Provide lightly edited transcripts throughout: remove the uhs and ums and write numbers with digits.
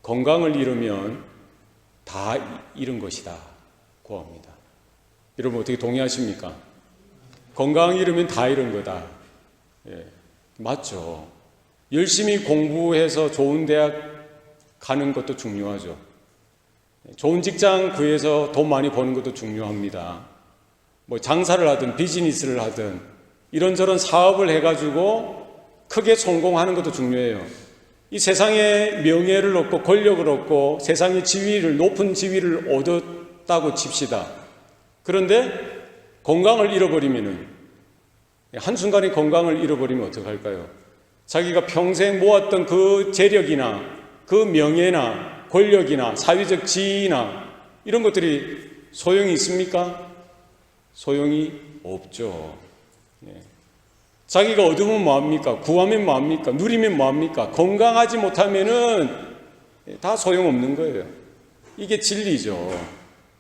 건강을 잃으면 다 잃은 것이다 고 합니다. 여러분 어떻게 동의하십니까? 건강 잃으면 다 잃은 거다. 예, 맞죠. 열심히 공부해서 좋은 대학 가는 것도 중요하죠. 좋은 직장 구해서 돈 많이 버는 것도 중요합니다. 뭐 장사를 하든 비즈니스를 하든 이런저런 사업을 해가지고 크게 성공하는 것도 중요해요. 이 세상에 명예를 얻고 권력을 얻고 세상의 지위를, 높은 지위를 얻었다고 칩시다. 그런데 건강을 잃어버리면은, 한순간에 건강을 잃어버리면 어떡할까요? 자기가 평생 모았던 그 재력이나 그 명예나 권력이나 사회적 지위나 이런 것들이 소용이 있습니까? 소용이 없죠. 자기가 얻으면 뭐합니까? 구하면 뭐합니까? 누리면 뭐합니까? 건강하지 못하면은 다 소용없는 거예요. 이게 진리죠.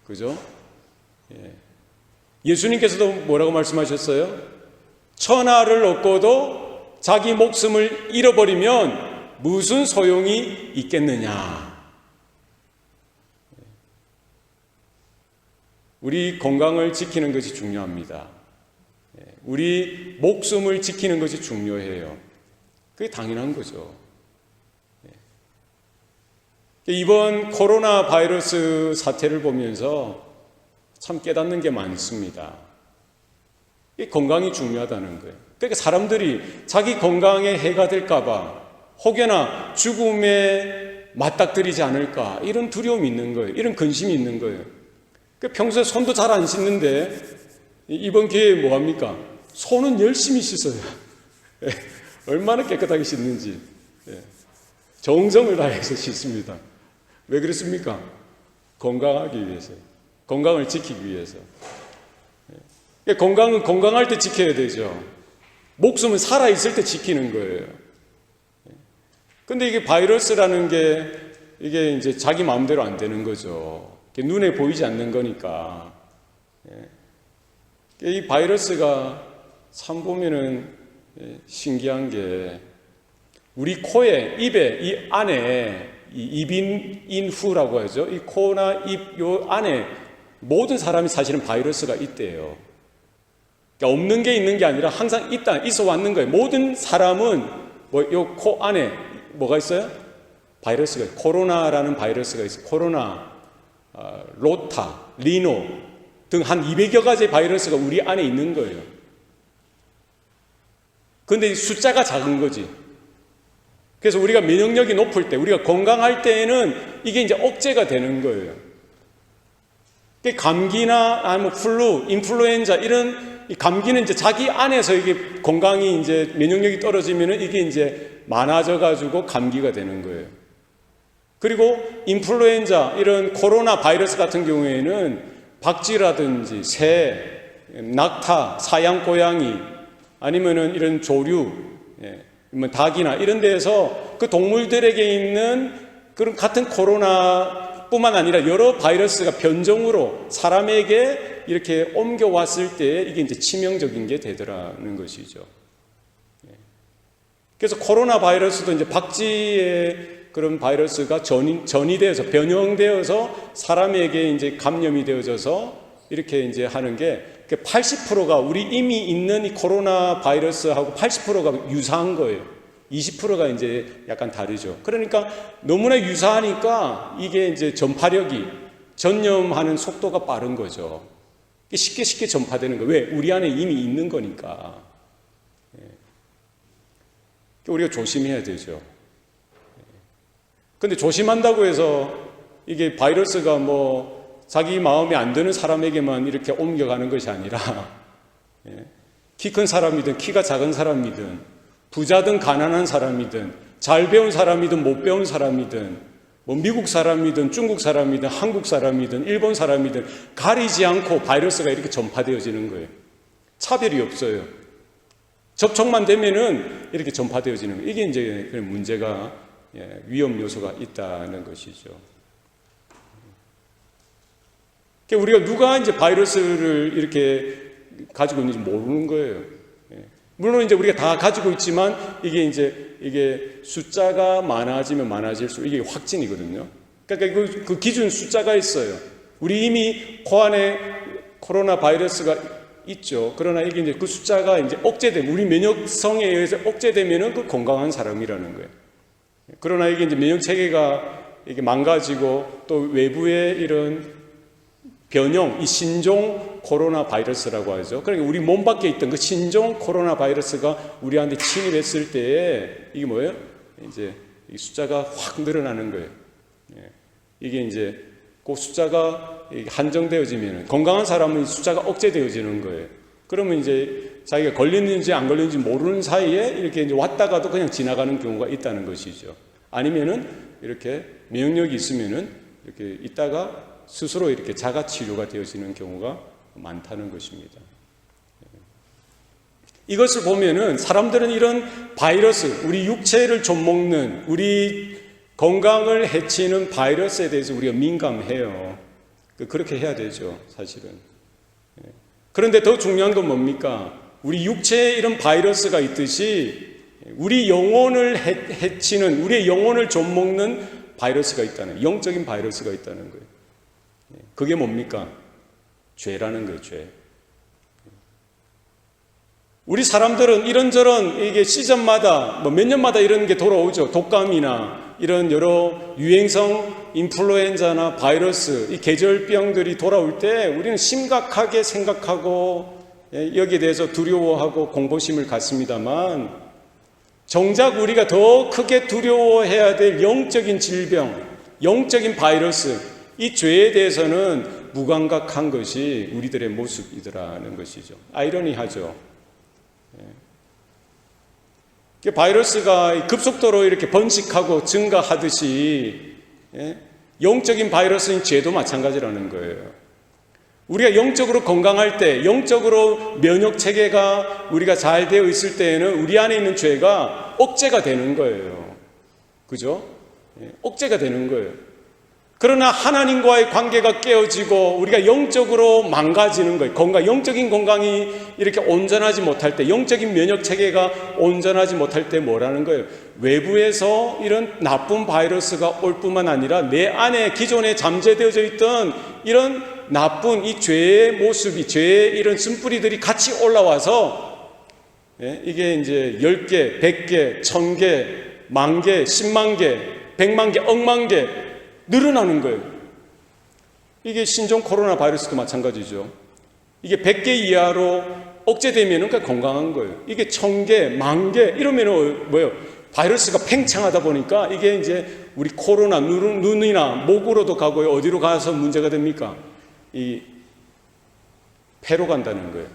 그죠? 예수님께서도 뭐라고 말씀하셨어요? 천하를 얻고도 자기 목숨을 잃어버리면 무슨 소용이 있겠느냐? 우리 건강을 지키는 것이 중요합니다. 우리 목숨을 지키는 것이 중요해요. 그게 당연한 거죠. 이번 코로나 바이러스 사태를 보면서 참 깨닫는 게 많습니다. 건강이 중요하다는 거예요. 그러니까 사람들이 자기 건강에 해가 될까봐 혹여나 죽음에 맞닥뜨리지 않을까 이런 두려움이 있는 거예요. 이런 근심이 있는 거예요. 평소에 손도 잘 안 씻는데 이번 기회에 뭐합니까? 손은 열심히 씻어요. 얼마나 깨끗하게 씻는지 정성을 다해서 씻습니다. 왜 그렇습니까? 건강하기 위해서, 건강을 지키기 위해서. 건강은 건강할 때 지켜야 되죠. 목숨은 살아있을 때 지키는 거예요. 근데 이게 바이러스라는 게 이게 이제 자기 마음대로 안 되는 거죠. 눈에 보이지 않는 거니까. 이 바이러스가 참 보면은 신기한 게 우리 코에, 입에, 이 안에 이 입인후라고 하죠. 이 코나 입 요 안에 모든 사람이 사실은 바이러스가 있대요. 그러니까 없는 게 있는 게 아니라 항상 있어 왔는 거예요. 모든 사람은 뭐 요 코 안에 뭐가 있어요? 바이러스가 있어요. 코로나라는 바이러스가 있어요. 코로나, 로타, 리노 등 한 200여 가지 바이러스가 우리 안에 있는 거예요. 그런데 숫자가 작은 거지. 그래서 우리가 면역력이 높을 때, 우리가 건강할 때에는 이게 이제 억제가 되는 거예요. 감기나 아니면 플루, 인플루엔자 이런 이 감기는 이제 자기 안에서 이게 건강이 이제 면역력이 떨어지면은 이게 이제 많아져 가지고 감기가 되는 거예요. 그리고 인플루엔자 이런 코로나 바이러스 같은 경우에는 박쥐라든지 새, 낙타, 사냥고양이 아니면은 이런 조류, 닭이나 이런 데에서 그 동물들에게 있는 그런 같은 코로나뿐만 아니라 여러 바이러스가 변종으로 사람에게 이렇게 옮겨왔을 때 이게 이제 치명적인 게 되더라는 것이죠. 그래서 코로나 바이러스도 이제 박쥐의 그런 바이러스가 전이 되어서 변형되어서 사람에게 이제 감염이 되어져서 이렇게 이제 하는 게 80%가 우리 이미 있는 이 코로나 바이러스하고 80%가 유사한 거예요. 20%가 이제 약간 다르죠. 그러니까 너무나 유사하니까 이게 이제 전파력이 전염하는 속도가 빠른 거죠. 쉽게 전파되는 거예요. 왜? 우리 안에 이미 있는 거니까. 우리가 조심해야 되죠. 근데 조심한다고 해서 이게 바이러스가 뭐 자기 마음에 안 드는 사람에게만 이렇게 옮겨가는 것이 아니라 키 큰 사람이든 키가 작은 사람이든 부자든 가난한 사람이든 잘 배운 사람이든 못 배운 사람이든 뭐 미국 사람이든 중국 사람이든 한국 사람이든 일본 사람이든 가리지 않고 바이러스가 이렇게 전파되어지는 거예요. 차별이 없어요. 접촉만 되면은 이렇게 전파되어지는 거예요. 이게 이제 그런 문제가 위험 요소가 있다는 것이죠. 우리가 누가 이제 바이러스를 이렇게 가지고 있는지 모르는 거예요. 물론 이제 우리가 다 가지고 있지만 이게 이제 이게 숫자가 많아지면 많아질수록 이게 확진이거든요. 그러니까 그 기준 숫자가 있어요. 우리 이미 코안에 코로나 바이러스가 있죠. 그러나 이게 이제 그 숫자가 이제 억제되면, 우리 면역성에 의해서 억제되면은 그 건강한 사람이라는 거예요. 그러나 이게 이제 면역 체계가 이게 망가지고 또 외부의 이런 변형, 이 신종 코로나 바이러스라고 하죠. 그러니까 우리 몸 밖에 있던 그 신종 코로나 바이러스가 우리한테 침입했을 때에 이게 뭐예요? 이제 이 숫자가 확 늘어나는 거예요. 이게 이제 그 숫자가 한정되어지면, 건강한 사람은 숫자가 억제되어지는 거예요. 그러면 이제 자기가 걸렸는지 안 걸렸는지 모르는 사이에 이렇게 이제 왔다가도 그냥 지나가는 경우가 있다는 것이죠. 아니면은 이렇게 면역력이 있으면은 이렇게 있다가 스스로 이렇게 자가 치료가 되어지는 경우가 많다는 것입니다. 이것을 보면은 사람들은 이런 바이러스, 우리 육체를 좀먹는, 우리 건강을 해치는 바이러스에 대해서 우리가 민감해요. 그렇게 해야 되죠, 사실은. 그런데 더 중요한 건 뭡니까? 우리 육체에 이런 바이러스가 있듯이 우리 영혼을 해치는, 우리의 영혼을 좀먹는 바이러스가 있다는, 영적인 바이러스가 있다는 거예요. 그게 뭡니까? 죄라는 거예요, 죄. 우리 사람들은 이런저런 이게 시즌마다 몇 년마다 이런 게 돌아오죠. 독감이나 이런 여러 유행성 인플루엔자나 바이러스, 이 계절병들이 돌아올 때 우리는 심각하게 생각하고 여기에 대해서 두려워하고 공포심을 갖습니다만, 정작 우리가 더 크게 두려워해야 될 영적인 질병, 영적인 바이러스, 이 죄에 대해서는 무감각한 것이 우리들의 모습이더라는 것이죠. 아이러니하죠. 바이러스가 급속도로 이렇게 번식하고 증가하듯이 영적인 바이러스인 죄도 마찬가지라는 거예요. 우리가 영적으로 건강할 때, 영적으로 면역 체계가 우리가 잘 되어 있을 때에는 우리 안에 있는 죄가 억제가 되는 거예요. 그죠? 억제가 되는 거예요. 그러나 하나님과의 관계가 깨어지고 우리가 영적으로 망가지는 거예요. 영적인 건강이 이렇게 온전하지 못할 때, 영적인 면역 체계가 온전하지 못할 때 뭐라는 거예요? 외부에서 이런 나쁜 바이러스가 올 뿐만 아니라 내 안에 기존에 잠재되어져 있던 이런 나쁜 이 죄의 모습이, 죄의 이런 쓴뿌리들이 같이 올라와서 이게 이제 10개, 100개, 1000개, 10,000개, 10만 개, 100만 개, 억만 개 늘어나는 거예요. 이게 신종 코로나 바이러스도 마찬가지죠. 이게 100개 이하로 억제되면 그러니까 건강한 거예요. 이게 1000개, 10,000개 이러면 뭐예요? 바이러스가 팽창하다 보니까 이게 이제 우리 코로나 눈이나 목으로도 가고요. 어디로 가서 문제가 됩니까? 이 폐로 간다는 거예요.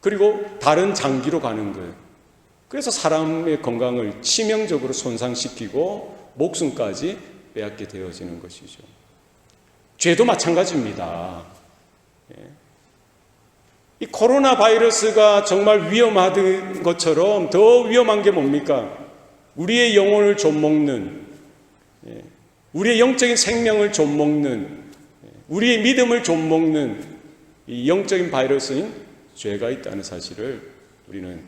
그리고 다른 장기로 가는 거예요. 그래서 사람의 건강을 치명적으로 손상시키고 목숨까지 빼앗게 되어지는 것이죠. 죄도 마찬가지입니다. 이 코로나 바이러스가 정말 위험한 것처럼 더 위험한 게 뭡니까? 우리의 영혼을 좀먹는, 우리의 영적인 생명을 좀먹는, 우리의 믿음을 좀먹는 이 영적인 바이러스인 죄가 있다는 사실을 우리는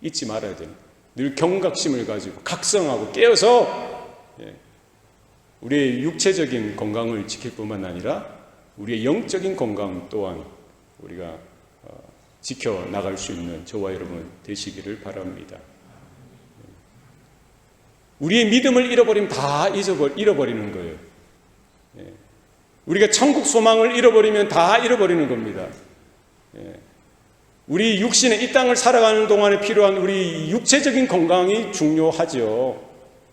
잊지 말아야 됩니다. 늘 경각심을 가지고 각성하고 깨어서 우리의 육체적인 건강을 지킬 뿐만 아니라 우리의 영적인 건강 또한 우리가 지켜나갈 수 있는 저와 여러분 되시기를 바랍니다. 우리의 믿음을 잃어버리면 다 잃어버리는 거예요. 우리가 천국 소망을 잃어버리면 다 잃어버리는 겁니다. 우리 육신의 이 땅을 살아가는 동안에 필요한 우리 육체적인 건강이 중요하죠.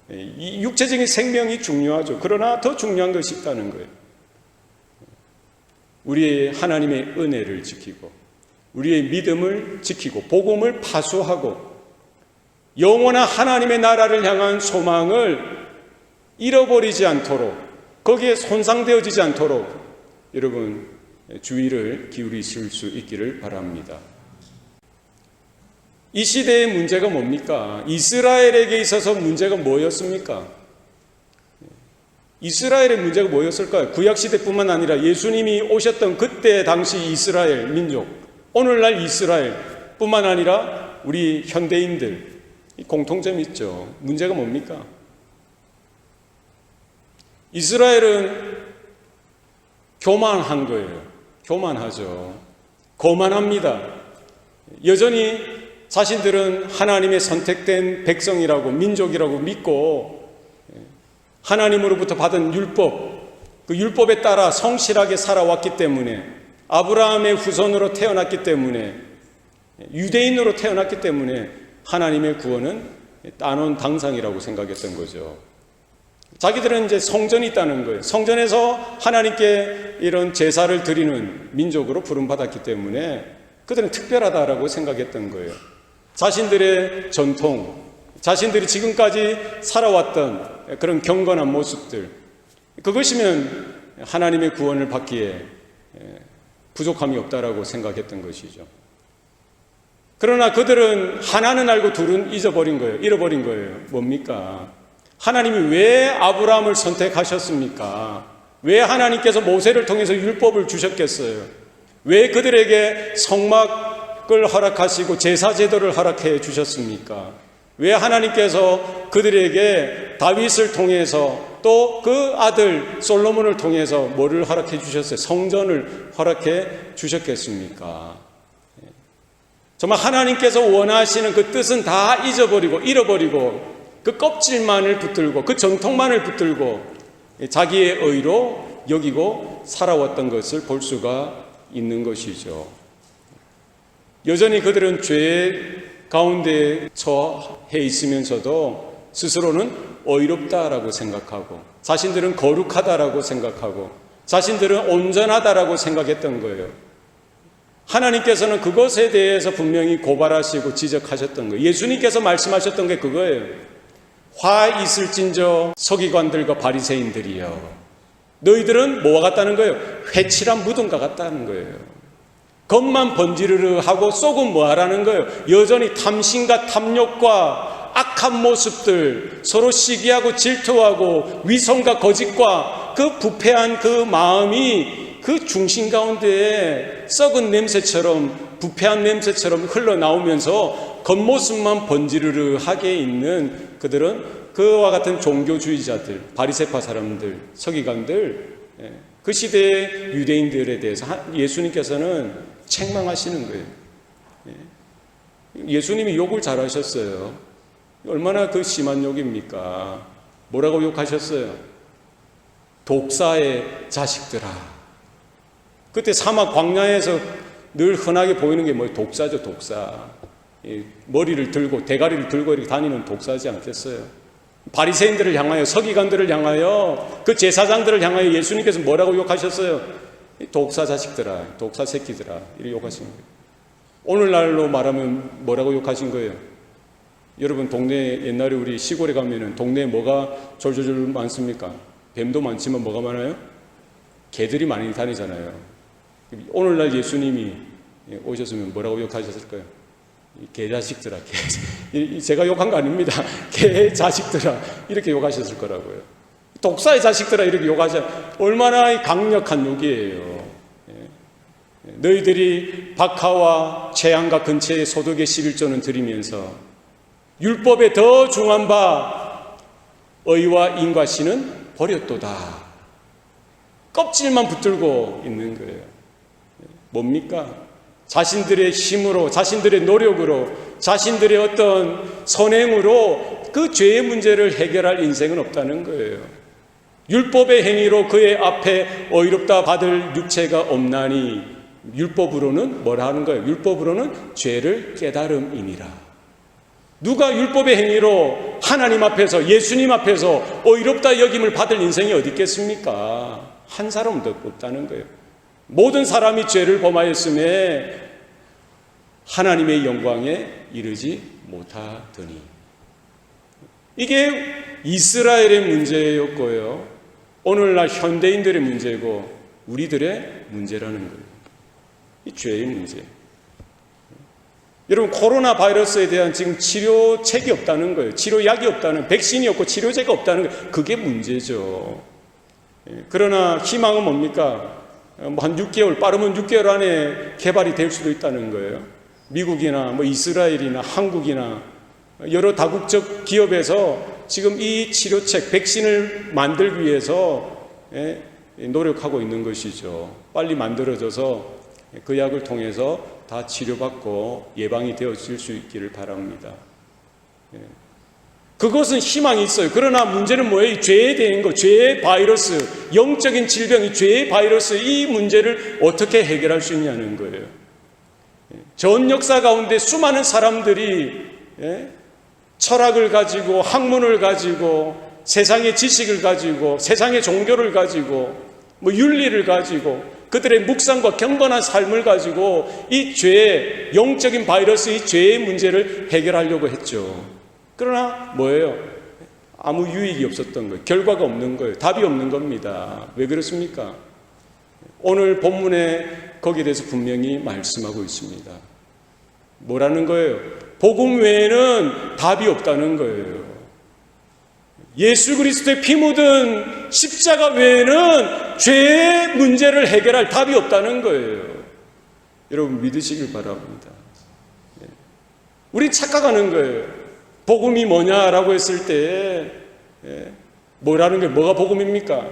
이 육체적인 생명이 중요하죠. 그러나 더 중요한 것이 있다는 거예요. 우리의 하나님의 은혜를 지키고 우리의 믿음을 지키고 복음을 파수하고 영원한 하나님의 나라를 향한 소망을 잃어버리지 않도록, 거기에 손상되어지지 않도록 여러분 주의를 기울이실 수 있기를 바랍니다. 이 시대의 문제가 뭡니까? 이스라엘에게 있어서 문제가 뭐였습니까? 이스라엘의 문제가 뭐였을까요? 구약시대뿐만 아니라 예수님이 오셨던 그때 당시 이스라엘 민족, 오늘날 이스라엘뿐만 아니라 우리 현대인들, 공통점이 있죠. 문제가 뭡니까? 이스라엘은 교만한 거예요. 교만하죠. 거만합니다. 여전히 자신들은 하나님의 선택된 백성이라고, 민족이라고 믿고 하나님으로부터 받은 율법, 그 율법에 따라 성실하게 살아왔기 때문에, 아브라함의 후손으로 태어났기 때문에, 유대인으로 태어났기 때문에 하나님의 구원은 따놓은 당상이라고 생각했던 거죠. 자기들은 이제 성전이 있다는 거예요. 성전에서 하나님께 이런 제사를 드리는 민족으로 부름받았기 때문에 그들은 특별하다라고 생각했던 거예요. 자신들의 전통, 자신들이 지금까지 살아왔던 그런 경건한 모습들, 그것이면 하나님의 구원을 받기에 부족함이 없다라고 생각했던 것이죠. 그러나 그들은 하나는 알고 둘은 잃어버린 거예요. 뭡니까? 하나님이 왜 아브라함을 선택하셨습니까? 왜 하나님께서 모세를 통해서 율법을 주셨겠어요? 왜 그들에게 성막을 허락하시고 제사 제도를 허락해 주셨습니까? 왜 하나님께서 그들에게 다윗을 통해서 또 그 아들 솔로몬을 통해서 뭐를 허락해 주셨어요? 성전을 허락해 주셨겠습니까? 정말 하나님께서 원하시는 그 뜻은 다 잃어버리고 그 껍질만을 붙들고 그 전통만을 붙들고 자기의 의로 여기고 살아왔던 것을 볼 수가 있는 것이죠. 여전히 그들은 죄 가운데 처해 있으면서도 스스로는 어이롭다라고 생각하고, 자신들은 거룩하다라고 생각하고, 자신들은 온전하다라고 생각했던 거예요. 하나님께서는 그것에 대해서 분명히 고발하시고 지적하셨던 거예요. 예수님께서 말씀하셨던 게 그거예요. 화 있을진저 서기관들과 바리새인들이여, 너희들은 뭐와 같다는 거예요? 회칠한 무덤과 같다는 거예요. 겉만 번지르르 하고 속은 뭐하라는 거예요? 여전히 탐심과 탐욕과 악한 모습들, 서로 시기하고 질투하고 위선과 거짓과 그 부패한 그 마음이 그 중심 가운데에 썩은 냄새처럼, 부패한 냄새처럼 흘러나오면서 겉모습만 번지르르하게 있는 그들은 그와 같은 종교주의자들, 바리새파 사람들, 서기관들, 그 시대의 유대인들에 대해서 예수님께서는 책망하시는 거예요. 예수님이 욕을 잘하셨어요. 얼마나 그 심한 욕입니까? 뭐라고 욕하셨어요? 독사의 자식들아. 그때 사막 광야에서 늘 흔하게 보이는 게 뭐예요? 독사죠, 독사. 머리를 들고 대가리를 들고 이렇게 다니는 독사지 않겠어요? 바리새인들을 향하여, 서기관들을 향하여, 그 제사장들을 향하여 예수님께서 뭐라고 욕하셨어요? 독사 자식들아, 독사 새끼들아, 이렇게 욕하신 거예요. 오늘날로 말하면 뭐라고 욕하신 거예요? 여러분 동네, 옛날에 우리 시골에 가면은 동네에 뭐가 졸졸졸 많습니까? 뱀도 많지만 뭐가 많아요? 개들이 많이 다니잖아요. 오늘날 예수님이 오셨으면 뭐라고 욕하셨을까요? 개자식들아, 제가 욕한 거 아닙니다. 개자식들아, 이렇게 욕하셨을 거라고요. 독사의 자식들아, 이렇게 욕하셔. 얼마나 강력한 욕이에요. 너희들이 박하와 재앙과 근처의 소득의 11조는 드리면서 율법에 더 중한 바 의와 인과신은 버렸도다. 껍질만 붙들고 있는 거예요. 뭡니까? 자신들의 힘으로, 자신들의 노력으로, 자신들의 어떤 선행으로 그 죄의 문제를 해결할 인생은 없다는 거예요. 율법의 행위로 그의 앞에 의롭다 받을 육체가 없나니 율법으로는 뭐라 하는 거예요? 율법으로는 죄를 깨달음이니라. 누가 율법의 행위로 하나님 앞에서, 예수님 앞에서 의롭다 여김을 받을 인생이 어디 있겠습니까? 한 사람도 없다는 거예요. 모든 사람이 죄를 범하였음에 하나님의 영광에 이르지 못하더니. 이게 이스라엘의 문제였고요, 오늘날 현대인들의 문제고 우리들의 문제라는 거예요. 이 죄의 문제. 여러분, 코로나 바이러스에 대한 지금 치료책이 없다는 거예요. 치료약이 없다는, 백신이 없고 치료제가 없다는 거예요. 그게 문제죠. 그러나 희망은 뭡니까? 한 6개월, 빠르면 6개월 안에 개발이 될 수도 있다는 거예요. 미국이나 뭐 이스라엘이나 한국이나 여러 다국적 기업에서 지금 이 치료책, 백신을 만들기 위해서 노력하고 있는 것이죠. 빨리 만들어져서 그 약을 통해서 다 치료받고 예방이 되어질 수 있기를 바랍니다. 그것은 희망이 있어요. 그러나 문제는 뭐예요? 이 죄에 대한 거, 죄의 바이러스, 영적인 질병, 죄의 바이러스, 이 문제를 어떻게 해결할 수 있냐는 거예요. 전 역사 가운데 수많은 사람들이 철학을 가지고 학문을 가지고 세상의 지식을 가지고 세상의 종교를 가지고 윤리를 가지고 그들의 묵상과 경건한 삶을 가지고 이 죄의 영적인 바이러스, 이 죄의 문제를 해결하려고 했죠. 그러나 뭐예요? 아무 유익이 없었던 거예요. 결과가 없는 거예요. 답이 없는 겁니다. 왜 그렇습니까? 오늘 본문에 거기에 대해서 분명히 말씀하고 있습니다. 뭐라는 거예요? 복음 외에는 답이 없다는 거예요. 예수 그리스도의 피 묻은 십자가 외에는 죄의 문제를 해결할 답이 없다는 거예요. 여러분 믿으시길 바랍니다. 우리 착각하는 거예요. 복음이 뭐냐라고 했을 때 뭐라는 게 뭐가 복음입니까?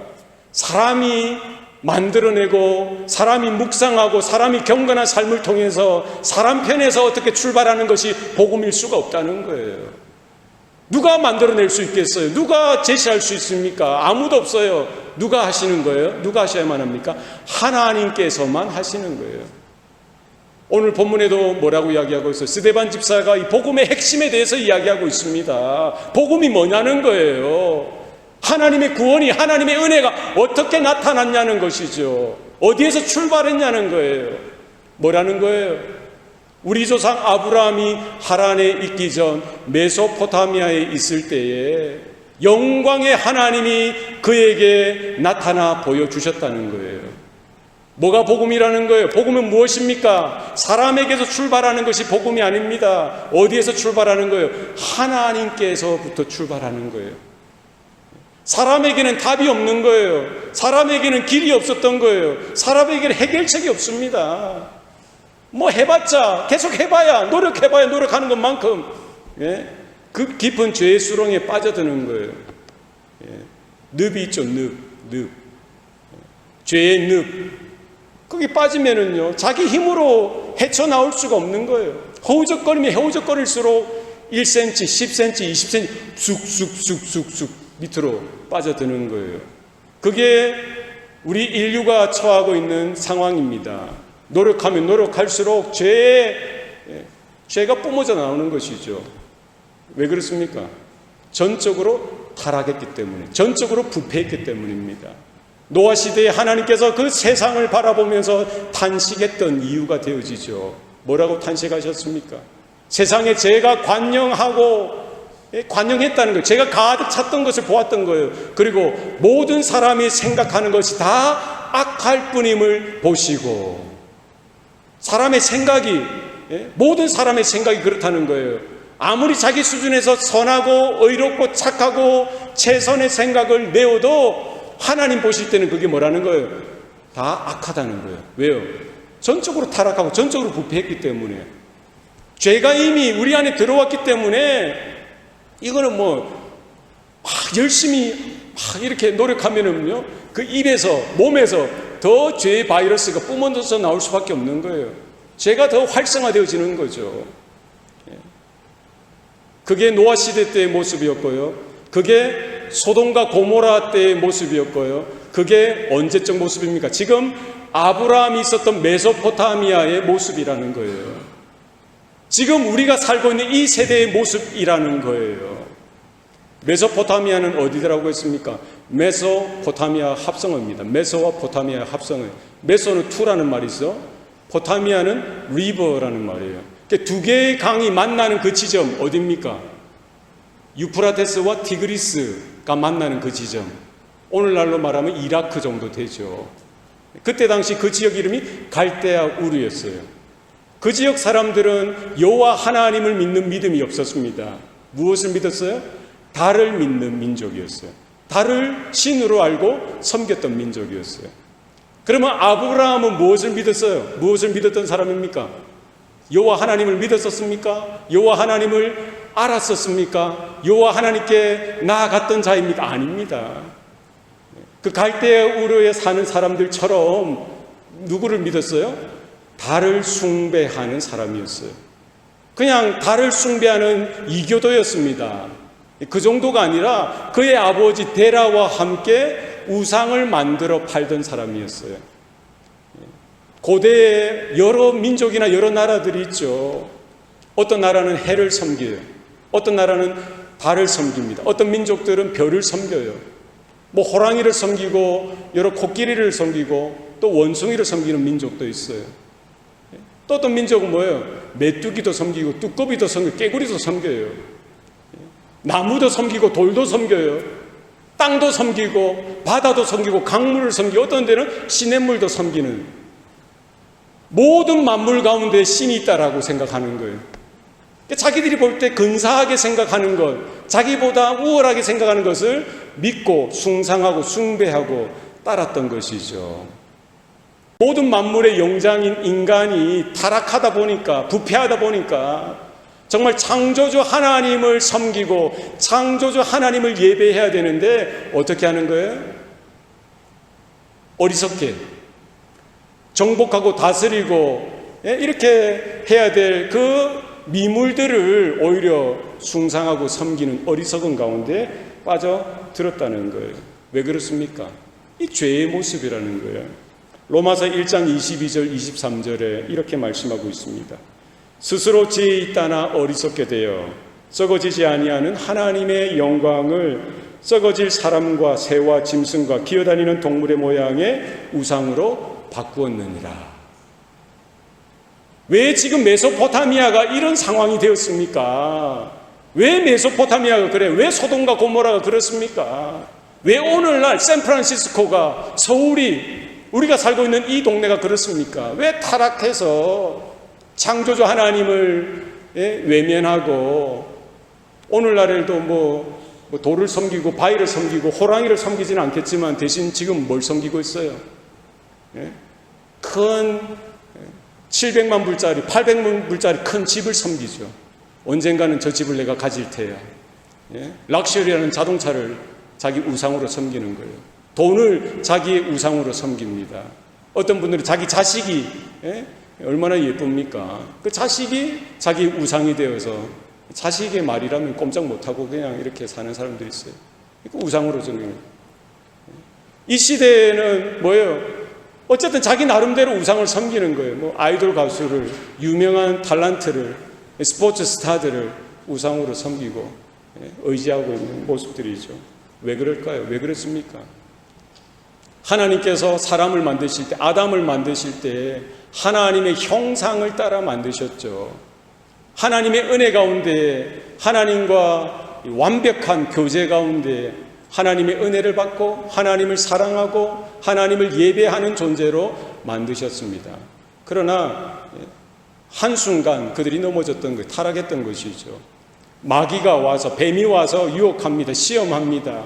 사람이 만들어내고 사람이 묵상하고 사람이 경건한 삶을 통해서 사람 편에서 어떻게 출발하는 것이 복음일 수가 없다는 거예요. 누가 만들어낼 수 있겠어요? 누가 제시할 수 있습니까? 아무도 없어요. 누가 하시는 거예요? 누가 하셔야만 합니까? 하나님께서만 하시는 거예요. 오늘 본문에도 뭐라고 이야기하고 있어요? 스데반 집사가 이 복음의 핵심에 대해서 이야기하고 있습니다. 복음이 뭐냐는 거예요. 하나님의 구원이, 하나님의 은혜가 어떻게 나타났냐는 것이죠. 어디에서 출발했냐는 거예요. 뭐라는 거예요? 우리 조상 아브라함이 하란에 있기 전 메소포타미아에 있을 때에 영광의 하나님이 그에게 나타나 보여주셨다는 거예요. 뭐가 복음이라는 거예요? 복음은 무엇입니까? 사람에게서 출발하는 것이 복음이 아닙니다. 어디에서 출발하는 거예요? 하나님께서부터 출발하는 거예요. 사람에게는 답이 없는 거예요. 사람에게는 길이 없었던 거예요. 사람에게는 해결책이 없습니다. 뭐 해봤자, 계속 해봐야, 노력해봐야 노력하는 것만큼 그 깊은 죄의 수렁에 빠져드는 거예요. 늪이 있죠, 늪. 죄의 늪. 거기 빠지면은요, 자기 힘으로 헤쳐나올 수가 없는 거예요. 허우적거리면 허우적거릴수록 1cm, 10cm, 20cm 쑥쑥쑥쑥쑥 밑으로 빠져드는 거예요. 그게 우리 인류가 처하고 있는 상황입니다. 노력하면 노력할수록 죄가 뿜어져 나오는 것이죠. 왜 그렇습니까? 전적으로 타락했기 때문에, 전적으로 부패했기 때문입니다. 노아 시대에 하나님께서 그 세상을 바라보면서 탄식했던 이유가 되어지죠. 뭐라고 탄식하셨습니까? 세상에 죄가 관영했다는 거예요. 죄가 가득 찼던 것을 보았던 거예요. 그리고 모든 사람이 생각하는 것이 다 악할 뿐임을 보시고, 사람의 생각이, 모든 사람의 생각이 그렇다는 거예요. 아무리 자기 수준에서 선하고 의롭고 착하고 최선의 생각을 내어도 하나님 보실 때는 그게 뭐라는 거예요? 다 악하다는 거예요. 왜요? 전적으로 타락하고 전적으로 부패했기 때문에, 죄가 이미 우리 안에 들어왔기 때문에 이거는 열심히 이렇게 노력하면은요, 그 입에서, 몸에서 더 죄의 바이러스가 뿜어져서 나올 수밖에 없는 거예요. 죄가 더 활성화되어지는 거죠. 그게 노아 시대 때의 모습이었고요. 그게 소돔과 고모라 때의 모습이었고요. 그게 언제적 모습입니까? 지금 아브라함이 있었던 메소포타미아의 모습이라는 거예요. 지금 우리가 살고 있는 이 세대의 모습이라는 거예요. 메소포타미아는 어디더라고 했습니까? 메소포타미아 합성어입니다. 메소와 포타미아 합성어. 메소는 투라는 말이 있어. 포타미아는 리버라는 말이에요. 두 개의 강이 만나는 그 지점 어디입니까? 유프라테스와 티그리스가 만나는 그 지점. 오늘날로 말하면 이라크 정도 되죠. 그때 당시 그 지역 이름이 갈대아 우르였어요. 그 지역 사람들은 여호와 하나님을 믿는 믿음이 없었습니다. 무엇을 믿었어요? 달을 믿는 민족이었어요. 달을 신으로 알고 섬겼던 민족이었어요. 그러면 아브라함은 무엇을 믿었어요? 무엇을 믿었던 사람입니까? 여호와 하나님을 믿었었습니까? 여호와 하나님을 알았었습니까? 여호와 하나님께 나아갔던 자입니까? 아닙니다. 그 갈대아 우르에 사는 사람들처럼 누구를 믿었어요? 달을 숭배하는 사람이었어요. 그냥 달을 숭배하는 이교도였습니다. 그 정도가 아니라 그의 아버지 데라와 함께 우상을 만들어 팔던 사람이었어요. 고대에 여러 민족이나 여러 나라들이 있죠. 어떤 나라는 해를 섬겨요. 어떤 나라는 달을 섬깁니다. 어떤 민족들은 별을 섬겨요. 뭐 호랑이를 섬기고 여러 코끼리를 섬기고 또 원숭이를 섬기는 민족도 있어요. 또 어떤 민족은 뭐예요? 메뚜기도 섬기고 두꺼비도 섬기고 깨구리도 섬겨요. 나무도 섬기고 돌도 섬겨요. 땅도 섬기고 바다도 섬기고 강물을 섬기고 어떤 데는 시냇물도 섬기는, 모든 만물 가운데 신이 있다라고 생각하는 거예요. 자기들이 볼 때 근사하게 생각하는 것, 자기보다 우월하게 생각하는 것을 믿고 숭상하고 숭배하고 따랐던 것이죠. 모든 만물의 영장인 인간이 타락하다 보니까, 부패하다 보니까 정말 창조주 하나님을 섬기고 창조주 하나님을 예배해야 되는데 어떻게 하는 거예요? 어리석게 정복하고 다스리고 이렇게 해야 될 그 미물들을 오히려 숭상하고 섬기는 어리석은 가운데 빠져들었다는 거예요. 왜 그렇습니까? 이 죄의 모습이라는 거예요. 로마서 1장 22절 23절에 이렇게 말씀하고 있습니다. 스스로 지혜 있다나 어리석게 되어 썩어지지 아니하는 하나님의 영광을 썩어질 사람과 새와 짐승과 기어다니는 동물의 모양의 우상으로 바꾸었느니라. 왜 지금 메소포타미아가 이런 상황이 되었습니까? 왜 메소포타미아가 그래? 왜 소돔과 고모라가 그렇습니까? 왜 오늘날 샌프란시스코가, 서울이, 우리가 살고 있는 이 동네가 그렇습니까? 왜 타락해서 창조주 하나님을 외면하고 오늘날에도 뭐 돌을 섬기고 바위를 섬기고 호랑이를 섬기지는 않겠지만 대신 지금 뭘 섬기고 있어요? 큰 700만 불짜리 800만 불짜리 큰 집을 섬기죠. 언젠가는 저 집을 내가 가질 테야. 럭셔리라는 자동차를 자기 우상으로 섬기는 거예요. 돈을 자기의 우상으로 섬깁니다. 어떤 분들은 자기 자식이 얼마나 예쁩니까? 그 자식이 자기 우상이 되어서 자식의 말이라면 꼼짝 못하고 그냥 이렇게 사는 사람들이 있어요. 그 우상으로 섬기는. 이 시대에는 뭐예요? 어쨌든 자기 나름대로 우상을 섬기는 거예요. 뭐 아이돌 가수를, 유명한 탤런트를, 스포츠 스타들을 우상으로 섬기고 의지하고 있는 모습들이죠. 왜 그럴까요? 왜 그랬습니까? 하나님께서 사람을 만드실 때, 아담을 만드실 때 하나님의 형상을 따라 만드셨죠. 하나님의 은혜 가운데, 하나님과 완벽한 교제 가운데 하나님의 은혜를 받고 하나님을 사랑하고 하나님을 예배하는 존재로 만드셨습니다. 그러나 한순간 그들이 넘어졌던 것, 타락했던 것이죠. 마귀가 와서, 뱀이 와서 유혹합니다. 시험합니다.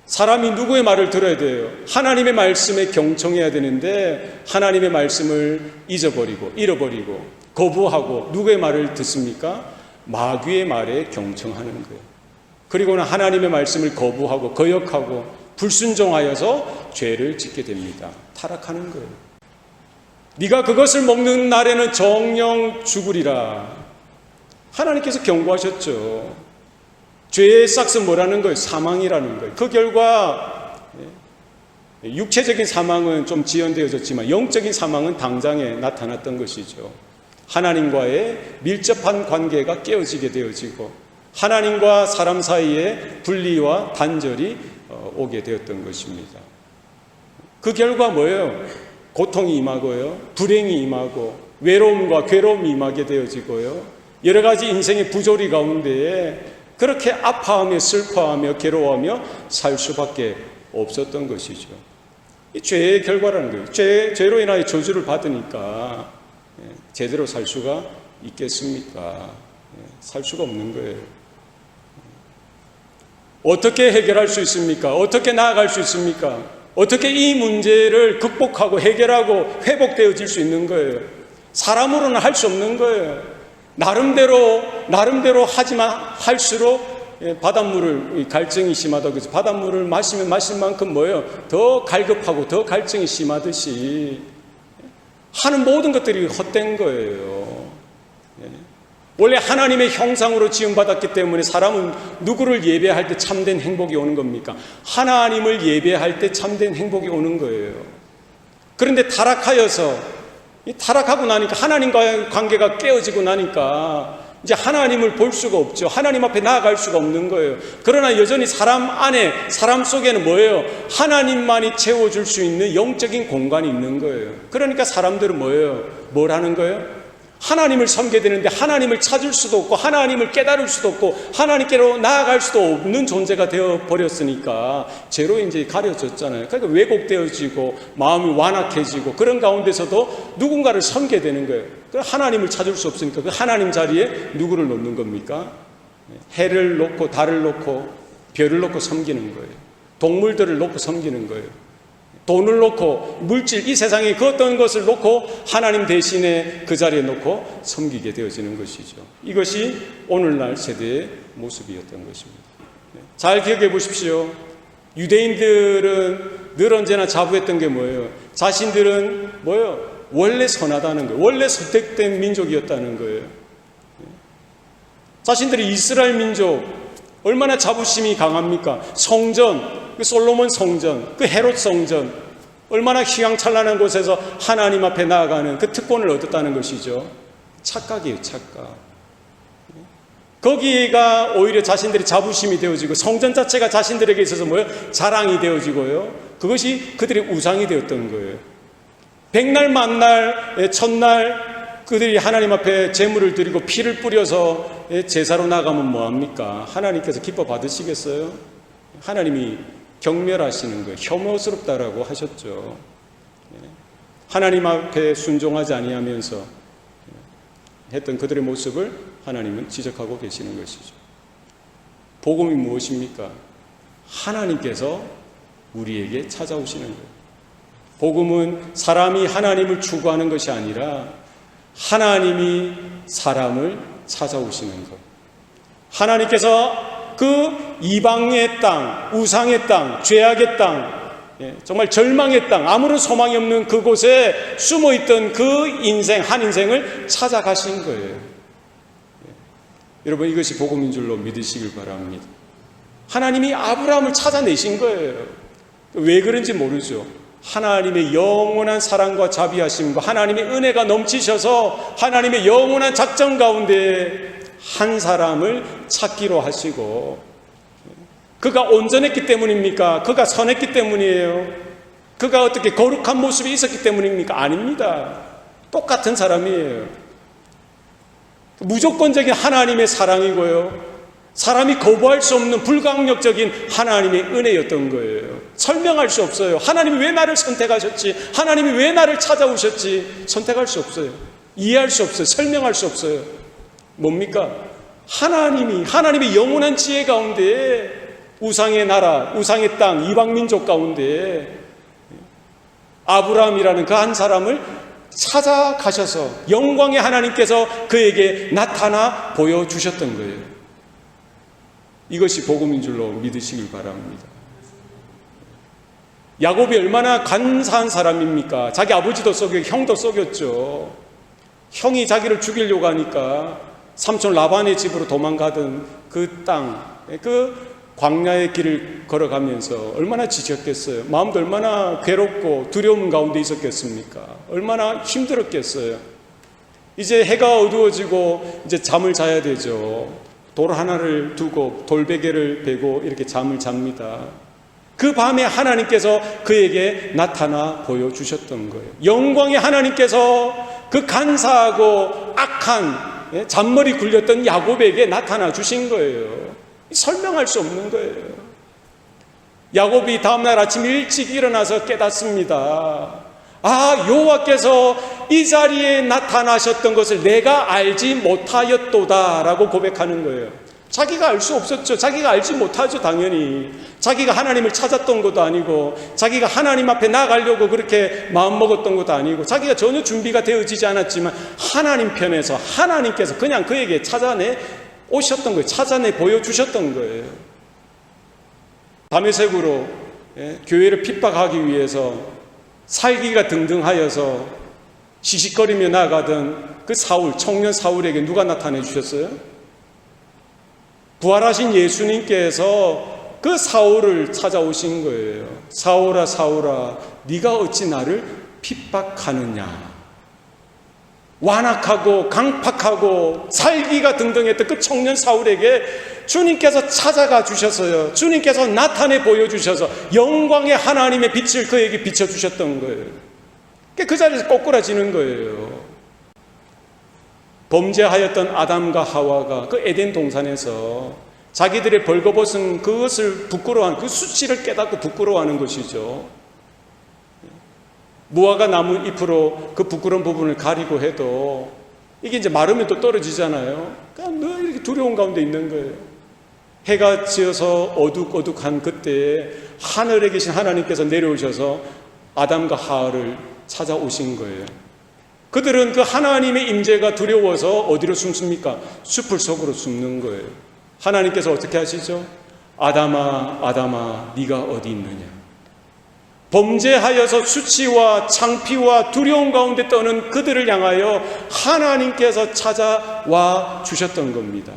사람이 누구의 말을 들어야 돼요? 하나님의 말씀에 경청해야 되는데 하나님의 말씀을 잊어버리고 잃어버리고 거부하고 누구의 말을 듣습니까? 마귀의 말에 경청하는 거예요. 그리고는 하나님의 말씀을 거부하고 거역하고 불순종하여서 죄를 짓게 됩니다. 타락하는 거예요. 네가 그것을 먹는 날에는 정령 죽으리라. 하나님께서 경고하셨죠. 죄의 싹은 뭐라는 거예요? 사망이라는 거예요. 그 결과 육체적인 사망은 좀 지연되어졌지만 영적인 사망은 당장에 나타났던 것이죠. 하나님과의 밀접한 관계가 깨어지게 되어지고 하나님과 사람 사이에 분리와 단절이 오게 되었던 것입니다. 그 결과 뭐예요? 고통이 임하고요, 불행이 임하고 외로움과 괴로움이 임하게 되어지고요, 여러 가지 인생의 부조리 가운데에 그렇게 아파하며 슬퍼하며 괴로워하며 살 수밖에 없었던 것이죠. 이 죄의 결과라는 거예요. 죄로 인하여 저주를 받으니까 제대로 살 수가 있겠습니까? 살 수가 없는 거예요. 어떻게 해결할 수 있습니까? 어떻게 나아갈 수 있습니까? 어떻게 이 문제를 극복하고 해결하고 회복되어질 수 있는 거예요? 사람으로는 할 수 없는 거예요. 나름대로 하지만 할수록 바닷물을 갈증이 심하다고 해서 바닷물을 마시면 마실 만큼 뭐예요? 더 갈급하고 더 갈증이 심하듯이 하는 모든 것들이 헛된 거예요. 원래 하나님의 형상으로 지음받았기 때문에 사람은 누구를 예배할 때 참된 행복이 오는 겁니까? 하나님을 예배할 때 참된 행복이 오는 거예요. 그런데 타락하고 나니까 하나님과의 관계가 깨어지고 나니까 이제 하나님을 볼 수가 없죠. 하나님 앞에 나아갈 수가 없는 거예요. 그러나 여전히 사람 속에는 뭐예요? 하나님만이 채워줄 수 있는 영적인 공간이 있는 거예요. 그러니까 사람들은 뭐예요? 뭘 하는 거예요? 하나님을 섬겨야 되는데 하나님을 찾을 수도 없고 하나님을 깨달을 수도 없고 하나님께로 나아갈 수도 없는 존재가 되어버렸으니까 죄로 이제 가려졌잖아요. 그러니까 왜곡되어지고 마음이 완악해지고 그런 가운데서도 누군가를 섬겨야 되는 거예요. 하나님을 찾을 수 없으니까 그 하나님 자리에 누구를 놓는 겁니까? 해를 놓고 달을 놓고 별을 놓고 섬기는 거예요. 동물들을 놓고 섬기는 거예요. 돈을 놓고 물질, 이 세상에 그 어떤 것을 놓고 하나님 대신에 그 자리에 놓고 섬기게 되어지는 것이죠. 이것이 오늘날 세대의 모습이었던 것입니다. 잘 기억해 보십시오. 유대인들은 늘 언제나 자부했던 게 뭐예요? 자신들은 뭐예요? 원래 선하다는 거예요. 원래 선택된 민족이었다는 거예요. 자신들이 이스라엘 민족, 얼마나 자부심이 강합니까? 성전, 그 솔로몬 성전, 그 헤롯 성전, 얼마나 휘황찬란한 곳에서 하나님 앞에 나아가는 그 특권을 얻었다는 것이죠. 착각이에요, 착각. 거기가 오히려 자신들이 자부심이 되어지고 성전 자체가 자신들에게 있어서 뭐예요? 자랑이 되어지고요. 그것이 그들의 우상이 되었던 거예요. 백날 만날 첫날 그들이 하나님 앞에 제물을 드리고 피를 뿌려서 제사로 나가면 뭐합니까? 하나님께서 기뻐 받으시겠어요? 하나님이 경멸하시는 거예요. 혐오스럽다라고 하셨죠. 하나님 앞에 순종하지 아니하면서 했던 그들의 모습을 하나님은 지적하고 계시는 것이죠. 복음이 무엇입니까? 하나님께서 우리에게 찾아오시는 거예요. 복음은 사람이 하나님을 추구하는 것이 아니라 하나님이 사람을 찾아오시는 것. 하나님께서 그 이방의 땅, 우상의 땅, 죄악의 땅, 정말 절망의 땅, 아무런 소망이 없는 그곳에 숨어있던 그 인생, 한 인생을 찾아가신 거예요. 여러분, 이것이 복음인 줄로 믿으시길 바랍니다. 하나님이 아브라함을 찾아내신 거예요. 왜 그런지 모르죠. 하나님의 영원한 사랑과 자비하심과 하나님의 은혜가 넘치셔서 하나님의 영원한 작전 가운데 한 사람을 찾기로 하시고, 그가 온전했기 때문입니까? 그가 선했기 때문이에요? 그가 어떻게 거룩한 모습이 있었기 때문입니까? 아닙니다. 똑같은 사람이에요. 무조건적인 하나님의 사랑이고요, 사람이 거부할 수 없는 불강력적인 하나님의 은혜였던 거예요. 설명할 수 없어요. 하나님이 왜 나를 선택하셨지? 하나님이 왜 나를 찾아오셨지? 선택할 수 없어요. 이해할 수 없어요. 설명할 수 없어요. 뭡니까? 하나님의 영원한 지혜 가운데 우상의 나라, 우상의 땅, 이방민족 가운데 아브라함이라는 그 한 사람을 찾아가셔서 영광의 하나님께서 그에게 나타나 보여주셨던 거예요. 이것이 복음인 줄로 믿으시길 바랍니다. 야곱이 얼마나 간사한 사람입니까? 자기 아버지도 속였고 형도 속였죠. 형이 자기를 죽이려고 하니까 삼촌 라반의 집으로 도망가던 그 땅, 그 광야의 길을 걸어가면서 얼마나 지쳤겠어요. 마음도 얼마나 괴롭고 두려움 가운데 있었겠습니까? 얼마나 힘들었겠어요. 이제 해가 어두워지고 이제 잠을 자야 되죠. 돌 하나를 두고 돌베개를 베고 이렇게 잠을 잡니다. 그 밤에 하나님께서 그에게 나타나 보여주셨던 거예요. 영광의 하나님께서 그 간사하고 악한 잔머리 굴렸던 야곱에게 나타나 주신 거예요. 설명할 수 없는 거예요. 야곱이 다음날 아침 일찍 일어나서 깨닫습니다. 아, 여호와께서 이 자리에 나타나셨던 것을 내가 알지 못하였도다 라고 고백하는 거예요. 자기가 알 수 없었죠. 자기가 알지 못하죠, 당연히. 자기가 하나님을 찾았던 것도 아니고, 자기가 하나님 앞에 나가려고 그렇게 마음먹었던 것도 아니고, 자기가 전혀 준비가 되어지지 않았지만 하나님 편에서 하나님께서 그냥 그에게 찾아내 오셨던 거예요. 찾아내 보여주셨던 거예요. 다메섹으로 교회를 핍박하기 위해서 살기가 등등하여서 시시거리며 나가던 그 사울, 청년 사울에게 누가 나타내 주셨어요? 부활하신 예수님께서 그 사울을 찾아오신 거예요. 사울아 사울아 네가 어찌 나를 핍박하느냐. 완악하고 강팍하고 살기가 등등했던 그 청년 사울에게 주님께서 찾아가 주셨어요. 주님께서 나타내 보여주셔서 영광의 하나님의 빛을 그에게 비춰주셨던 거예요. 그 자리에서 꼬꾸라지는 거예요. 범죄하였던 아담과 하와가 그 에덴 동산에서 자기들의 벌거벗은 그것을 부끄러워하는, 그 수치를 깨닫고 부끄러워하는 것이죠. 무화과 나무 잎으로 그 부끄러운 부분을 가리고 해도 이게 이제 마르면 또 떨어지잖아요. 그냥 늘 이렇게 두려운 가운데 있는 거예요. 해가 지어서 어둑어둑한 그때에 하늘에 계신 하나님께서 내려오셔서 아담과 하와를 찾아오신 거예요. 그들은 그 하나님의 임재가 두려워서 어디로 숨습니까? 숲을 속으로 숨는 거예요. 하나님께서 어떻게 하시죠? 아담아 아담아 네가 어디 있느냐. 범죄하여서 수치와 창피와 두려움 가운데 떠는 그들을 향하여 하나님께서 찾아와 주셨던 겁니다.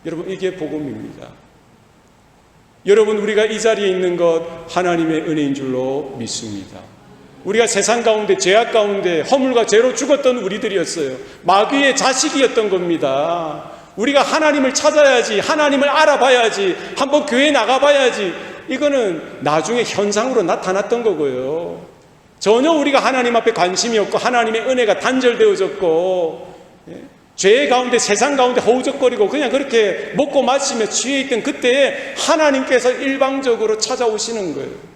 여러분, 이게 복음입니다. 여러분, 우리가 이 자리에 있는 것 하나님의 은혜인 줄로 믿습니다. 우리가 세상 가운데 죄악 가운데 허물과 죄로 죽었던 우리들이었어요. 마귀의 자식이었던 겁니다. 우리가 하나님을 찾아야지, 하나님을 알아봐야지, 한번 교회에 나가봐야지, 이거는 나중에 현상으로 나타났던 거고요. 전혀 우리가 하나님 앞에 관심이 없고 하나님의 은혜가 단절되어졌고 죄 가운데 세상 가운데 허우적거리고 그냥 그렇게 먹고 마시며 취해 있던 그때에 하나님께서 일방적으로 찾아오시는 거예요.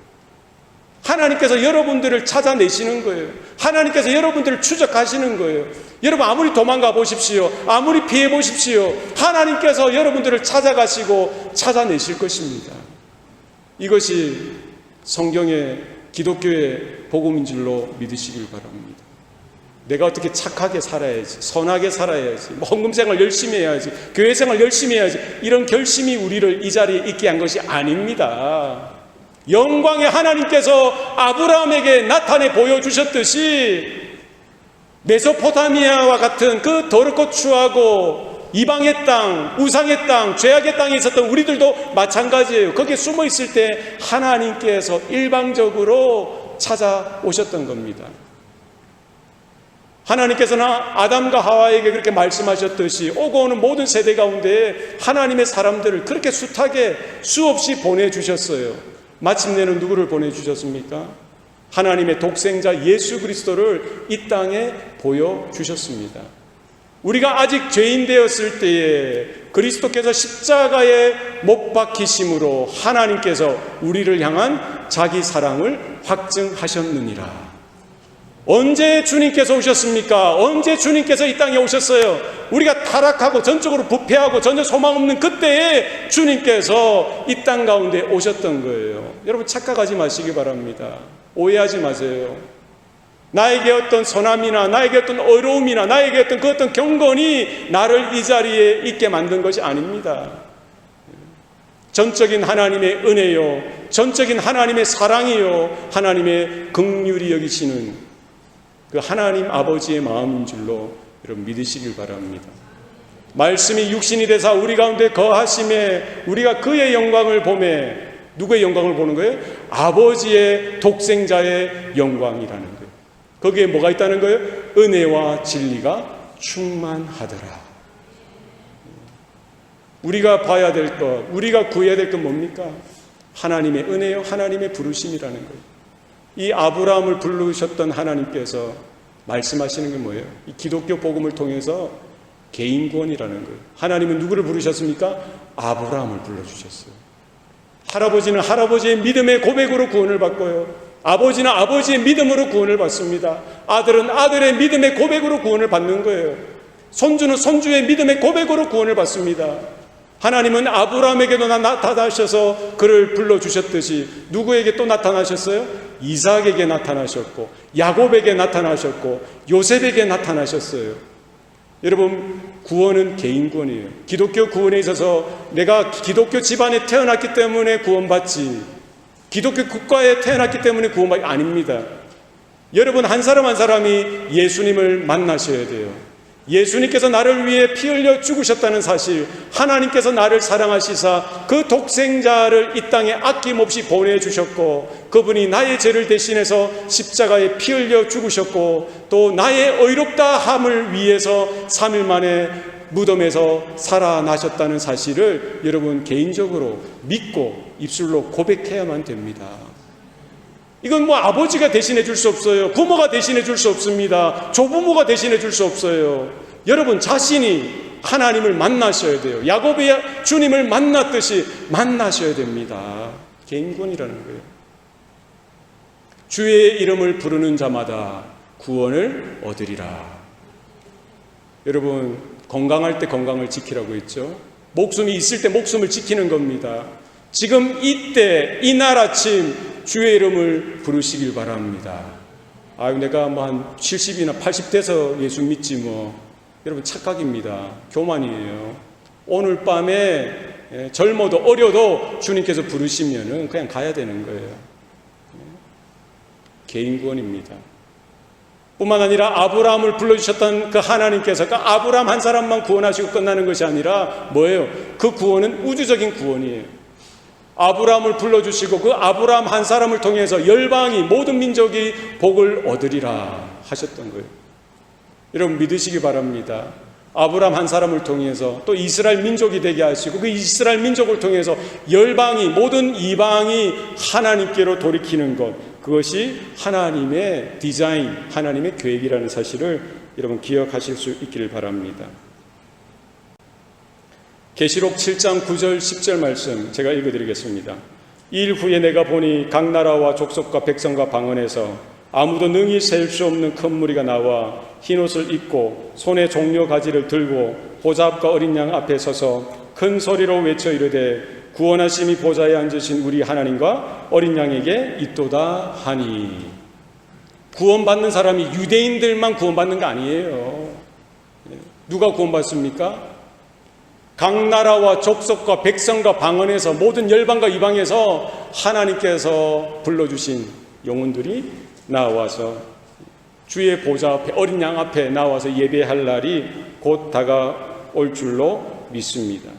하나님께서 여러분들을 찾아내시는 거예요. 하나님께서 여러분들을 추적하시는 거예요. 여러분, 아무리 도망가 보십시오, 아무리 피해 보십시오, 하나님께서 여러분들을 찾아가시고 찾아내실 것입니다. 이것이 성경의 기독교의 복음인 줄로 믿으시길 바랍니다. 내가 어떻게 착하게 살아야지, 선하게 살아야지, 헌금생활 열심히 해야지, 교회생활 열심히 해야지, 이런 결심이 우리를 이 자리에 있게 한 것이 아닙니다. 영광의 하나님께서 아브라함에게 나타내 보여주셨듯이 메소포타미아와 같은 그 더럽고 추하고 이방의 땅, 우상의 땅, 죄악의 땅에 있었던 우리들도 마찬가지예요. 거기에 숨어 있을 때 하나님께서 일방적으로 찾아오셨던 겁니다. 하나님께서는 아담과 하와에게 그렇게 말씀하셨듯이 오고 오는 모든 세대 가운데 하나님의 사람들을 그렇게 숱하게 수없이 보내주셨어요. 마침내는 누구를 보내주셨습니까? 하나님의 독생자 예수 그리스도를 이 땅에 보여주셨습니다. 우리가 아직 죄인 되었을 때에 그리스도께서 십자가에 못 박히심으로 하나님께서 우리를 향한 자기 사랑을 확증하셨느니라. 언제 주님께서 오셨습니까? 언제 주님께서 이 땅에 오셨어요? 우리가 타락하고 전적으로 부패하고 전혀 소망 없는 그때에 주님께서 이 땅 가운데 오셨던 거예요. 여러분, 착각하지 마시기 바랍니다. 오해하지 마세요. 나에게 어떤 선함이나 나에게 어떤 어려움이나 나에게 어떤 그 어떤 경건이 나를 이 자리에 있게 만든 것이 아닙니다. 전적인 하나님의 은혜요, 전적인 하나님의 사랑이요, 하나님의 긍휼히 여기시는 그 하나님 아버지의 마음인 줄로 여러분 믿으시길 바랍니다. 말씀이 육신이 되사 우리 가운데 거하심에 우리가 그의 영광을 보매, 누구의 영광을 보는 거예요? 아버지의 독생자의 영광이라는 거예요. 거기에 뭐가 있다는 거예요? 은혜와 진리가 충만하더라. 우리가 봐야 될 것, 우리가 구해야 될 것 뭡니까? 하나님의 은혜요, 하나님의 부르심이라는 거예요. 이 아브라함을 부르셨던 하나님께서 말씀하시는 게 뭐예요? 이 기독교 복음을 통해서 개인 구원이라는 거예요. 하나님은 누구를 부르셨습니까? 아브라함을 불러주셨어요. 할아버지는 할아버지의 믿음의 고백으로 구원을 받고요, 아버지는 아버지의 믿음으로 구원을 받습니다. 아들은 아들의 믿음의 고백으로 구원을 받는 거예요. 손주는 손주의 믿음의 고백으로 구원을 받습니다. 하나님은 아브라함에게도 나타나셔서 그를 불러주셨듯이 누구에게 또 나타나셨어요? 이삭에게 나타나셨고, 야곱에게 나타나셨고, 요셉에게 나타나셨어요. 여러분, 구원은 개인 구원이에요. 기독교 구원에 있어서 내가 기독교 집안에 태어났기 때문에 구원받지, 기독교 국가에 태어났기 때문에 구원받지 아닙니다. 여러분, 한 사람 한 사람이 예수님을 만나셔야 돼요. 예수님께서 나를 위해 피 흘려 죽으셨다는 사실, 하나님께서 나를 사랑하시사 그 독생자를 이 땅에 아낌없이 보내주셨고, 그분이 나의 죄를 대신해서 십자가에 피 흘려 죽으셨고, 또 나의 의롭다함을 위해서 3일 만에 무덤에서 살아나셨다는 사실을 여러분 개인적으로 믿고 입술로 고백해야만 됩니다. 이건 아버지가 대신해 줄 수 없어요. 부모가 대신해 줄 수 없습니다. 조부모가 대신해 줄 수 없어요. 여러분 자신이 하나님을 만나셔야 돼요. 야곱의 주님을 만났듯이 만나셔야 됩니다. 개인구원이라는 거예요. 주의 이름을 부르는 자마다 구원을 얻으리라. 여러분, 건강할 때 건강을 지키라고 했죠. 목숨이 있을 때 목숨을 지키는 겁니다. 지금 이때 이날 아침 주의 이름을 부르시길 바랍니다. 내가 한 70이나 80 돼서 예수 믿지 여러분 착각입니다. 교만이에요. 오늘 밤에 젊어도 어려도 주님께서 부르시면은 그냥 가야 되는 거예요. 개인 구원입니다. 뿐만 아니라 아브라함을 불러주셨던 그 하나님께서 그 아브라함 한 사람만 구원하시고 끝나는 것이 아니라 뭐예요? 그 구원은 우주적인 구원이에요. 아브라함을 불러주시고 그 아브라함 한 사람을 통해서 열방이 모든 민족이 복을 얻으리라 하셨던 거예요. 여러분 믿으시기 바랍니다. 아브라함 한 사람을 통해서 또 이스라엘 민족이 되게 하시고 그 이스라엘 민족을 통해서 열방이 모든 이방이 하나님께로 돌이키는 것, 그것이 하나님의 디자인, 하나님의 계획이라는 사실을 여러분 기억하실 수 있기를 바랍니다. 계시록 7장 9절 10절 말씀 제가 읽어드리겠습니다. 일 후에 내가 보니 각 나라와 족속과 백성과 방언에서 아무도 능히 셀 수 없는 큰 무리가 나와 흰옷을 입고 손에 종려 가지를 들고 보좌 앞과 어린 양 앞에 서서 큰 소리로 외쳐 이르되 구원하심이 보좌에 앉으신 우리 하나님과 어린 양에게 있도다 하니. 구원받는 사람이 유대인들만 구원받는 게 아니에요. 누가 구원받습니까? 각 나라와 족속과 백성과 방언에서 모든 열방과 이방에서 하나님께서 불러주신 영혼들이 나와서 주의 보좌 앞에 어린 양 앞에 나와서 예배할 날이 곧 다가올 줄로 믿습니다.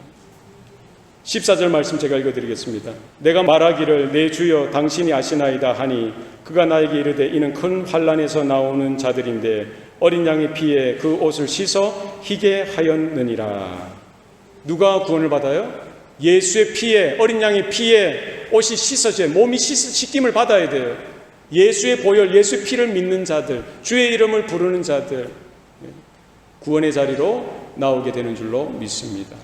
14절 말씀 제가 읽어드리겠습니다. 내가 말하기를 내 주여 당신이 아시나이다 하니 그가 나에게 이르되 이는 큰 환난에서 나오는 자들인데 어린 양의 피에 그 옷을 씻어 희게 하였느니라. 누가 구원을 받아요? 예수의 피에, 어린 양의 피에 옷이 씻어져요. 몸이 씻김을 받아야 돼요. 예수의 보혈, 예수의 피를 믿는 자들, 주의 이름을 부르는 자들, 구원의 자리로 나오게 되는 줄로 믿습니다.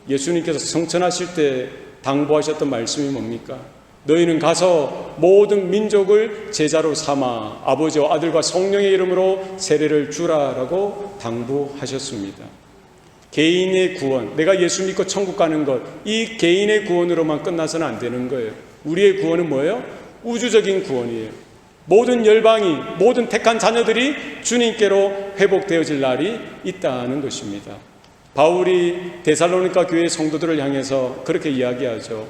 예수님께서 성천하실 때 당부하셨던 말씀이 뭡니까? 너희는 가서 모든 민족을 제자로 삼아 아버지와 아들과 성령의 이름으로 세례를 주라라고 당부하셨습니다. 개인의 구원, 내가 예수 믿고 천국 가는 것, 이 개인의 구원으로만 끝나서는 안 되는 거예요. 우리의 구원은 뭐예요? 우주적인 구원이에요. 모든 열방이, 모든 택한 자녀들이 주님께로 회복되어질 날이 있다는 것입니다. 바울이 데살로니가 교회 성도들을 향해서 그렇게 이야기하죠.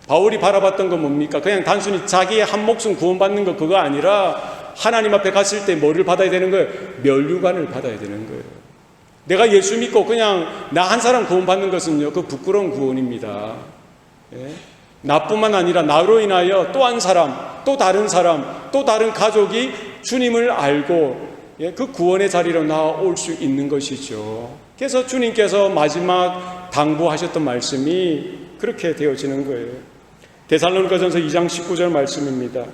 바울이 바라봤던 건 뭡니까? 그냥 단순히 자기의 한 목숨 구원받는 거 그거 아니라 하나님 앞에 갔을 때 뭐를 받아야 되는 거예요? 멸류관을 받아야 되는 거예요. 내가 예수 믿고 그냥 나 한 사람 구원받는 것은요, 그 부끄러운 구원입니다. 나뿐만 아니라 나로 인하여 또 한 사람, 또 다른 사람, 또 다른 가족이 주님을 알고 그 구원의 자리로 나올 수 있는 것이죠. 그래서 주님께서 마지막 당부하셨던 말씀이 그렇게 되어지는 거예요. 데살로니가전서 2장 19절 말씀입니다.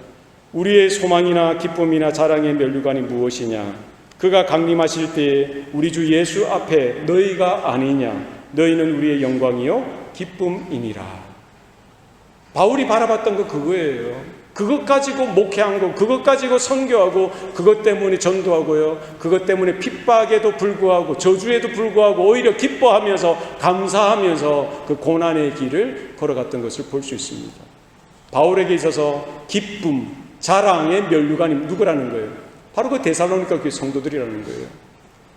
우리의 소망이나 기쁨이나 자랑의 면류관이 무엇이냐? 그가 강림하실 때에 우리 주 예수 앞에 너희가 아니냐? 너희는 우리의 영광이요 기쁨이니라. 바울이 바라봤던 거 그거예요. 그것 가지고 목회한 거, 그것 가지고 선교하고, 그것 때문에 전도하고요, 그것 때문에 핍박에도 불구하고 저주에도 불구하고 오히려 기뻐하면서 감사하면서 그 고난의 길을 걸어갔던 것을 볼 수 있습니다. 바울에게 있어서 기쁨, 자랑의 면류관이 누구라는 거예요? 바로 그 데살로니가 교회 성도들이라는 거예요.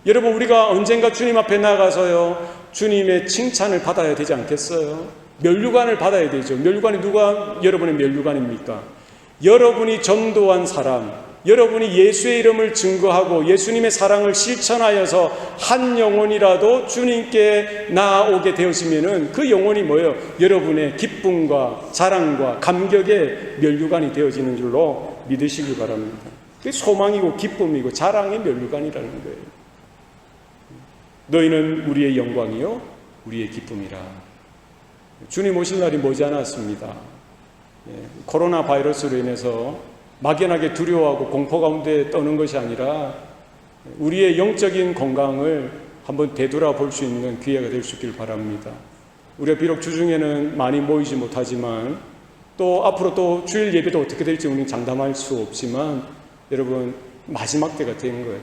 여러분, 우리가 언젠가 주님 앞에 나가서요, 주님의 칭찬을 받아야 되지 않겠어요? 면류관을 받아야 되죠. 면류관이 누가 여러분의 면류관입니까? 여러분이 전도한 사람, 여러분이 예수의 이름을 증거하고 예수님의 사랑을 실천하여서 한 영혼이라도 주님께 나아오게 되었으면은 그 영혼이 뭐예요? 여러분의 기쁨과 자랑과 감격의 면류관이 되어지는 줄로 믿으시기 바랍니다. 그게 소망이고 기쁨이고 자랑의 면류관이라는 거예요. 너희는 우리의 영광이요 우리의 기쁨이라. 주님 오실 날이 머지않았습니다. 코로나 바이러스로 인해서 막연하게 두려워하고 공포 가운데 떠는 것이 아니라 우리의 영적인 건강을 한번 되돌아볼 수 있는 기회가 될 수 있길 바랍니다. 우리가 비록 주중에는 많이 모이지 못하지만 또 앞으로 또 주일 예배도 어떻게 될지 우리는 장담할 수 없지만 여러분, 마지막 때가 된 거예요.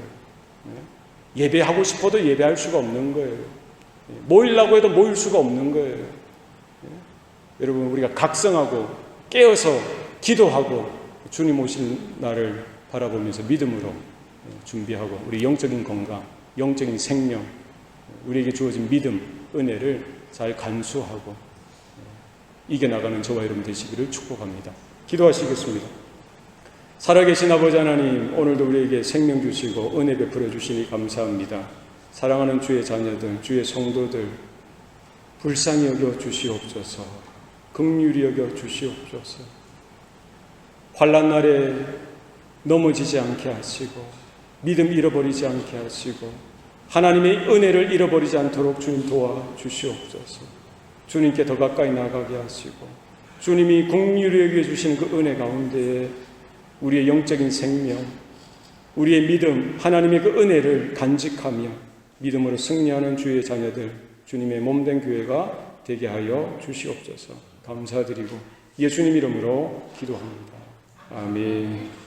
예배하고 싶어도 예배할 수가 없는 거예요. 모이려고 해도 모일 수가 없는 거예요. 여러분, 우리가 각성하고 깨어서 기도하고 주님 오실 날을 바라보면서 믿음으로 준비하고 우리 영적인 건강, 영적인 생명, 우리에게 주어진 믿음, 은혜를 잘 간수하고 이겨나가는 저와 여러분 되시기를 축복합니다. 기도하시겠습니다. 살아계신 아버지 하나님, 오늘도 우리에게 생명 주시고 은혜 베풀어 주시니 감사합니다. 사랑하는 주의 자녀들, 주의 성도들 불쌍히 여겨 주시옵소서. 긍휼히 여겨 주시옵소서. 환난 날에 넘어지지 않게 하시고 믿음 잃어버리지 않게 하시고 하나님의 은혜를 잃어버리지 않도록 주님 도와주시옵소서. 주님께 더 가까이 나가게 하시고 주님이 긍휼히 여겨 주시는 그 은혜 가운데에 우리의 영적인 생명, 우리의 믿음, 하나님의 그 은혜를 간직하며 믿음으로 승리하는 주의 자녀들, 주님의 몸된 교회가 되게 하여 주시옵소서. 감사드리고 예수님 이름으로 기도합니다. 아멘.